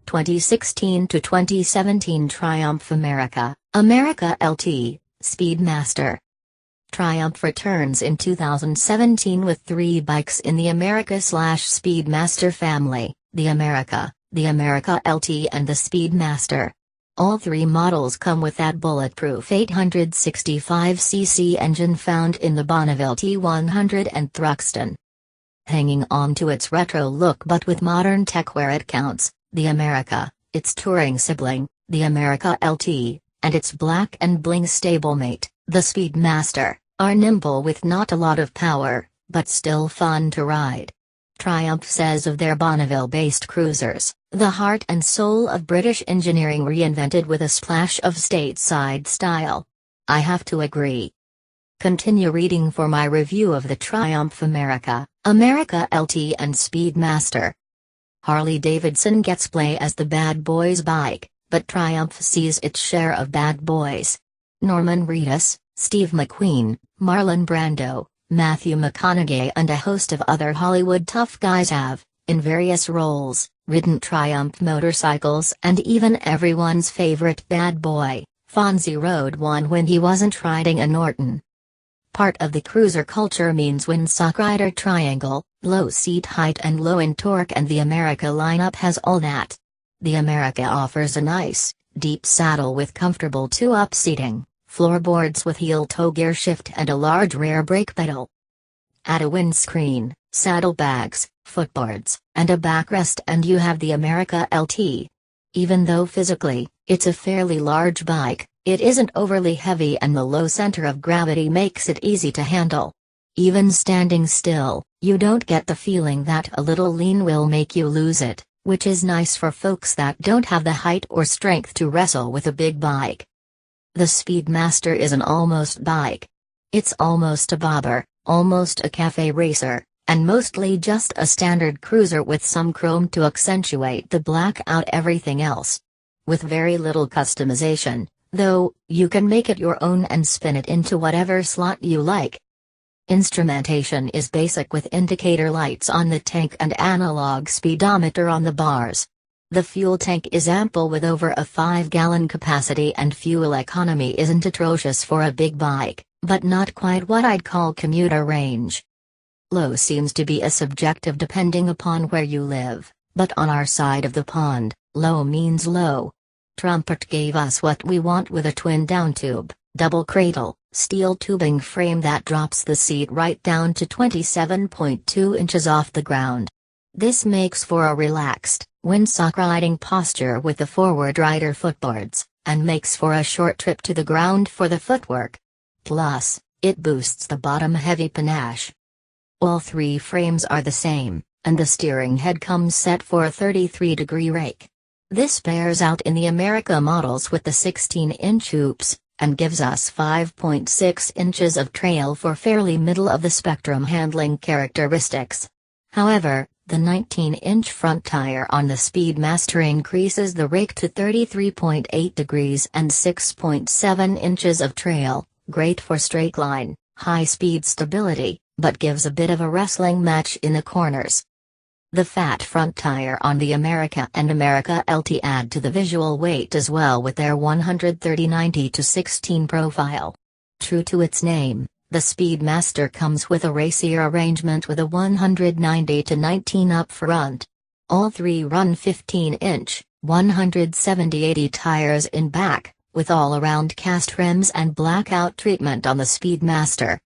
2016 to 2017 Triumph America, America LT, Speedmaster. Triumph returns in 2017 with 3 bikes in the America/Speedmaster family, the America LT and the Speedmaster. All 3 models come with that bulletproof 865cc engine found in the Bonneville T100 and Thruxton. Hanging on to its retro look but with modern tech where it counts, the America, its touring sibling, the America LT, and its black and bling stablemate, the Speedmaster, are nimble with not a lot of power, but still fun to ride. Triumph says of their Bonneville-based cruisers, the heart and soul of British engineering reinvented with a splash of stateside style. I have to agree. Continue reading for my review of the Triumph America, America LT and Speedmaster. Harley-Davidson gets play as the bad boys bike, but Triumph sees its share of bad boys. Norman Reedus, Steve McQueen, Marlon Brando, Matthew McConaughey and a host of other Hollywood tough guys have, in various roles, ridden Triumph motorcycles, and even everyone's favorite bad boy, Fonzie rode one when he wasn't riding a Norton. Part of the cruiser culture means windsock rider triangle, low seat height and low in torque, and the America lineup has all that. The America offers a nice, deep saddle with comfortable 2-up seating, floorboards with heel-toe gear shift and a large rear brake pedal. Add a windscreen, saddlebags, footboards, and a backrest and you have the America LT. Even though physically, it's a fairly large bike, it isn't overly heavy and the low center of gravity makes it easy to handle. Even standing still, you don't get the feeling that a little lean will make you lose it, which is nice for folks that don't have the height or strength to wrestle with a big bike. The Speedmaster is an almost bike. It's almost a bobber, almost a cafe racer, and mostly just a standard cruiser with some chrome to accentuate the black out everything else. With very little customization, though, you can make it your own and spin it into whatever slot you like. Instrumentation is basic with indicator lights on the tank and analog speedometer on the bars. The fuel tank is ample with over a 5-gallon capacity and fuel economy isn't atrocious for a big bike, but not quite what I'd call commuter range. Low seems to be a subjective depending upon where you live, but on our side of the pond, low means low. Trumpet gave us what we want with a twin downtube, double cradle, steel tubing frame that drops the seat right down to 27.2 inches off the ground. This makes for a relaxed, windsock riding posture with the forward rider footboards, and makes for a short trip to the ground for the footwork. Plus, it boosts the bottom heavy panache. All 3 frames are the same, and the steering head comes set for a 33-degree rake. This bears out in the America models with the 16-inch hoops, and gives us 5.6 inches of trail for fairly middle-of-the-spectrum handling characteristics. However, the 19-inch front tire on the Speedmaster increases the rake to 33.8 degrees and 6.7 inches of trail, great for straight line, high-speed stability, but gives a bit of a wrestling match in the corners. The fat front tire on the America and America LT add to the visual weight as well with their 130/90/16 profile. True to its name, the Speedmaster comes with a racier arrangement with a 190/19 up front. All 3 run 15-inch, 170/80 tires in back, with all-around cast rims and blackout treatment on the Speedmaster.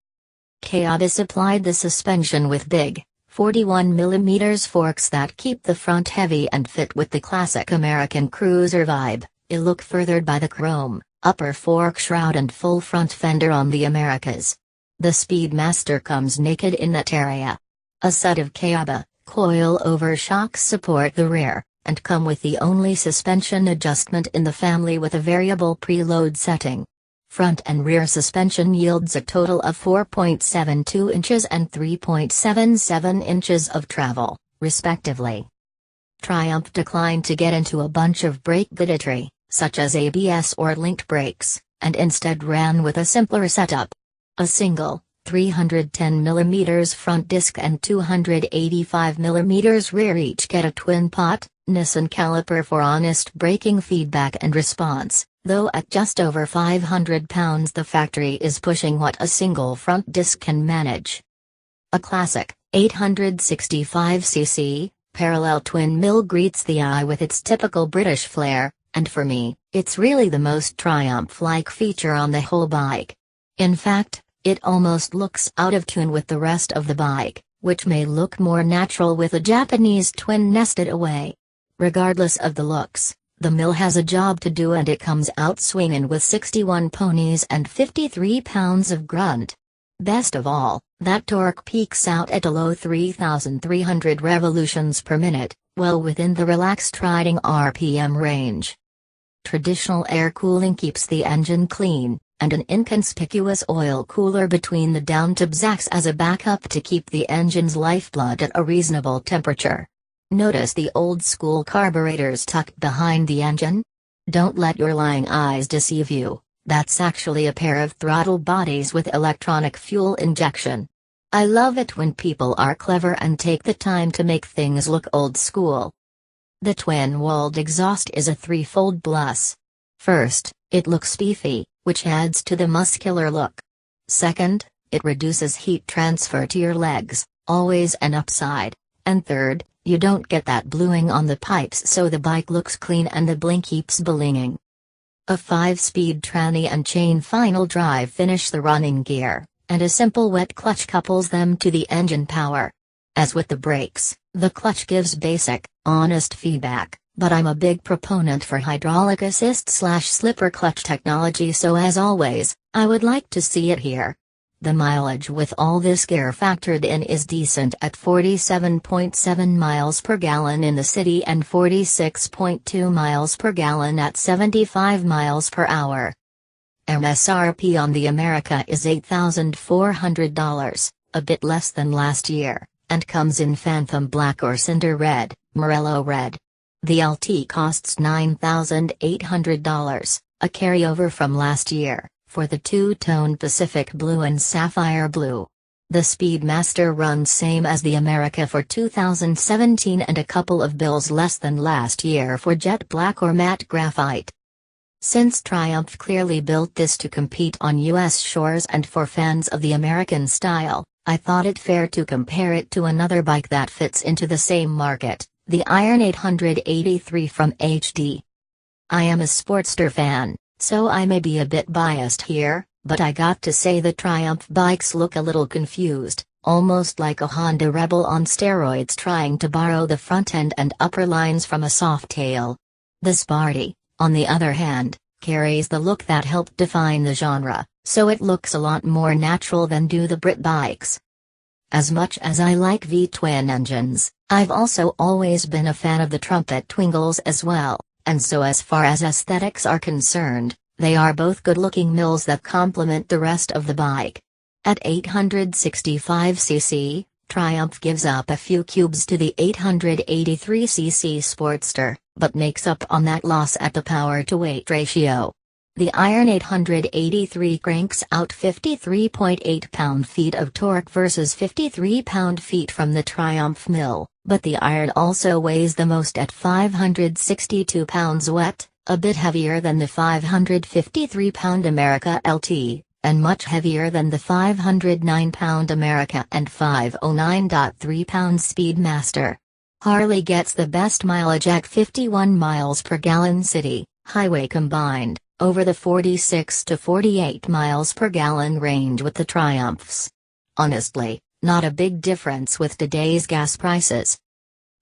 Kayaba supplied the suspension with big, 41mm forks that keep the front heavy and fit with the classic American cruiser vibe, a look furthered by the chrome, upper fork shroud and full front fender on the Americas. The Speedmaster comes naked in that area. A set of Kayaba, coil-over shocks support the rear, and come with the only suspension adjustment in the family with a variable preload setting. Front and rear suspension yields a total of 4.72 inches and 3.77 inches of travel, respectively. Triumph declined to get into a bunch of brake gadgetry, such as ABS or linked brakes, and instead ran with a simpler setup. A single, 310mm front disc and 285mm rear each get a twin-pot, Nissan caliper for honest braking feedback and response, though at just over 500 pounds the factory is pushing what a single front disc can manage. A classic, 865cc, parallel twin-mill greets the eye with its typical British flair, and for me, it's really the most Triumph-like feature on the whole bike. In fact, it almost looks out of tune with the rest of the bike, which may look more natural with a Japanese twin nested away. Regardless of the looks, the mill has a job to do and it comes out swinging with 61 ponies and 53 pounds of grunt. Best of all, that torque peaks out at a low 3,300 revolutions per minute, well within the relaxed riding RPM range. Traditional air cooling keeps the engine clean, and an inconspicuous oil cooler between the downtubs acts as a backup to keep the engine's lifeblood at a reasonable temperature. Notice the old-school carburetors tucked behind the engine? Don't let your lying eyes deceive you, that's actually a pair of throttle bodies with electronic fuel injection. I love it when people are clever and take the time to make things look old-school. The twin-walled exhaust is a threefold plus. First, it looks beefy, which adds to the muscular look. Second, it reduces heat transfer to your legs, always an upside. And third, you don't get that bluing on the pipes so the bike looks clean and the blink keeps blinging. A 5-speed tranny and chain final drive finish the running gear, and a simple wet clutch couples them to the engine power. As with the brakes, the clutch gives basic, honest feedback. But I'm a big proponent for hydraulic assist/slipper clutch technology, so as always, I would like to see it here. The mileage with all this gear factored in is decent at 47.7 miles per gallon in the city and 46.2 miles per gallon at 75 miles per hour. MSRP on the America is $8,400, a bit less than last year, and comes in Phantom Black or Cinder Red, Morello Red. The LT costs $9,800, a carryover from last year, for the two-tone Pacific Blue and Sapphire Blue. The Speedmaster runs same as the America for 2017 and a couple of bills less than last year for jet black or matte graphite. Since Triumph clearly built this to compete on US shores and for fans of the American style, I thought it fair to compare it to another bike that fits into the same market. The Iron 883 from HD. I am a Sportster fan, so I may be a bit biased here, but I got to say the Triumph bikes look a little confused, almost like a Honda Rebel on steroids trying to borrow the front end and upper lines from a Softail. The Sparty, on the other hand, carries the look that helped define the genre, so it looks a lot more natural than do the Brit bikes. As much as I like V-twin engines, I've also always been a fan of the Trumpet Twingles as well, and so as far as aesthetics are concerned, they are both good-looking mills that complement the rest of the bike. At 865cc, Triumph gives up a few cubes to the 883cc Sportster, but makes up on that loss at the power-to-weight ratio. The Iron 883 cranks out 53.8 pound-feet of torque versus 53 pound-feet from the Triumph mill, but the Iron also weighs the most at 562 pounds wet, a bit heavier than the 553-pound America LT, and much heavier than the 509-pound America and 509.3-pound Speedmaster. Harley gets the best mileage at 51 miles per gallon city, highway combined, over the 46 to 48 miles per gallon range with the Triumphs. Honestly, not a big difference with today's gas prices.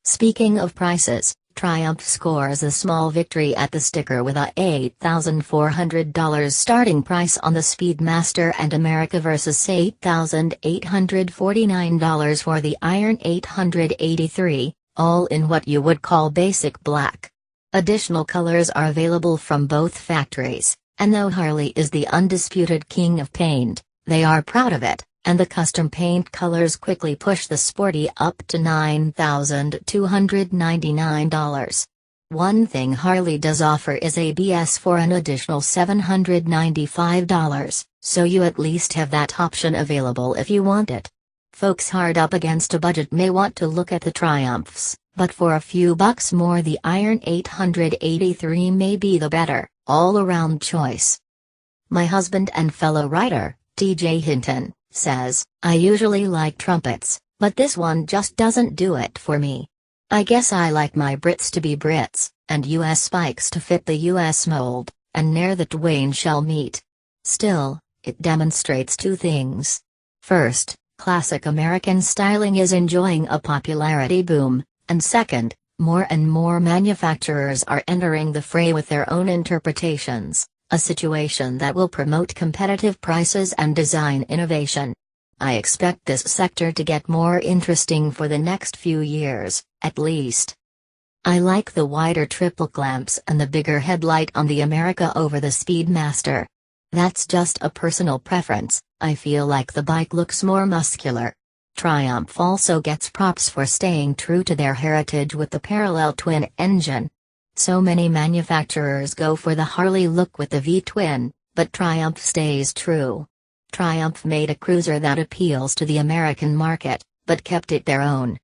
Speaking of prices, Triumph scores a small victory at the sticker with a $8,400 starting price on the Speedmaster and America versus $8,849 for the Iron 883, all in what you would call basic black. Additional colors are available from both factories, and though Harley is the undisputed king of paint, they are proud of it, and the custom paint colors quickly push the Sporty up to $9,299. One thing Harley does offer is ABS for an additional $795. So you at least have that option available if you want it. Folks hard up against a budget may want to look at the Triumphs, but for a few bucks more the Iron 883 may be the better, all-around choice. My husband and fellow writer, TJ Hinton, says, I usually like trumpets, but this one just doesn't do it for me. I guess I like my Brits to be Brits, and US spikes to fit the US mold, and ne'er the twain shall meet. Still, it demonstrates two things. First, classic American styling is enjoying a popularity boom, and second, more and more manufacturers are entering the fray with their own interpretations, a situation that will promote competitive prices and design innovation. I expect this sector to get more interesting for the next few years, at least. I like the wider triple clamps and the bigger headlight on the America over the Speedmaster. That's just a personal preference, I feel like the bike looks more muscular. Triumph also gets props for staying true to their heritage with the parallel twin engine. So many manufacturers go for the Harley look with the V-twin, but Triumph stays true. Triumph made a cruiser that appeals to the American market, but kept it their own.